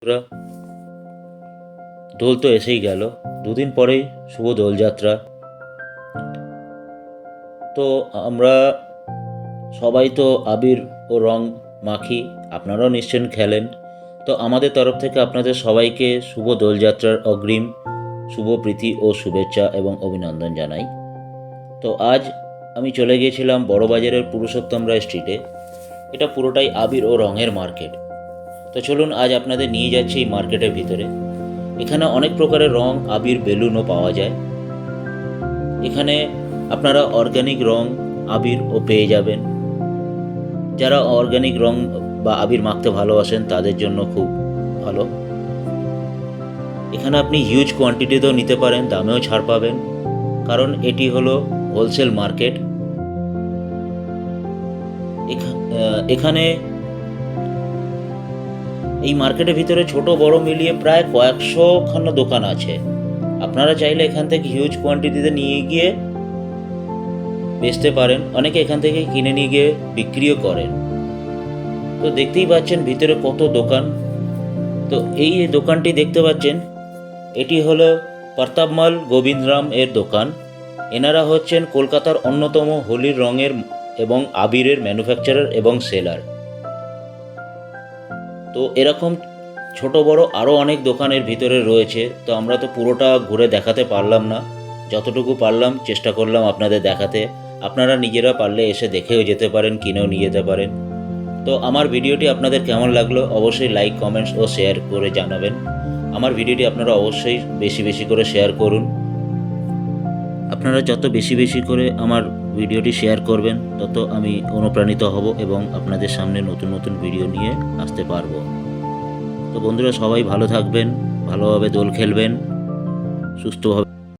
বন্ধুরা, দোল তো এসেই গেল। দুদিন পরেই শুভ দোলযাত্রা। তো আমরা সবাই তো আবির ও রং মাখি, আপনারাও নিশ্চয়ই খেলেন। তো আমাদের তরফ থেকে আপনাদের সবাইকে শুভ দোলযাত্রার অগ্রিম শুভ প্রীতি ও শুভেচ্ছা এবং অভিনন্দন জানাই। তো আজ আমি চলে গিয়েছিলাম বড়বাজারের পুরুষোত্তম রায় স্ট্রিটে। এটা পুরোটাই আবির ও রঙের মার্কেট। তো চলুন আজ আপনাদের নিয়ে যাচ্ছি এই মার্কেটের ভিতরে। এখানে অনেক প্রকারের রং, আবির, বেলুনও পাওয়া যায়। এখানে আপনারা অর্গানিক রং, আবিরও পেয়ে যাবেন। যারা অর্গানিক রং বা আবির মাখতে ভালোবাসেন তাদের জন্য খুব ভালো। এখানে আপনি হিউজ কোয়ান্টিটিতেও নিতে পারেন, দামেও ছাড় পাবেন, কারণ এটি হলো হোলসেল মার্কেট। এখানে এই মার্কেটের ভিতরে ছোট বড় মিলিয়ে প্রায় কয়েকশোখানা দোকান আছে। আপনারা চাইলে এখান থেকে হিউজ কোয়ান্টিটিতে নিয়ে গিয়ে বেচতে পারেন। অনেকে এখান থেকে কিনে নিয়ে গিয়ে বিক্রিও করেন। তো দেখতেই পাচ্ছেন ভিতরে কত দোকান। তো এই দোকানটি দেখতে পাচ্ছেন, এটি হলো প্রতাপমাল গোবিন্দরাম এর দোকান। এনারা হচ্ছেন কলকাতার অন্যতম হোলির রঙের এবং আবিরের ম্যানুফ্যাকচারার এবং সেলার। তো এরকম ছোট বড় আরও অনেক দোকানের ভিতরে রয়েছে। তো আমরা তো পুরোটা ঘুরে দেখাতে পারলাম না, যতটুকু পারলাম চেষ্টা করলাম আপনাদের দেখাতে। আপনারা নিজেরা পারলে এসে দেখেও যেতে পারেন, কিনেও নিয়ে যেতে পারেন। তো আমার ভিডিওটি আপনাদের কেমন লাগলো অবশ্যই লাইক, কমেন্টস ও শেয়ার করে জানাবেন। আমার ভিডিওটি আপনারা অবশ্যই বেশি বেশি করে শেয়ার করুন। আপনারা যত বেশি বেশি করে আমার ভিডিওটি শেয়ার করবেন তত আমি অনুপ্রাণিত হব এবং আপনাদের সামনে নতুন নতুন ভিডিও নিয়ে আসতে পারবো। তো বন্ধুরা, সবাই ভালো থাকবেন, ভালোভাবে দোল খেলবেন, সুস্থভাবে।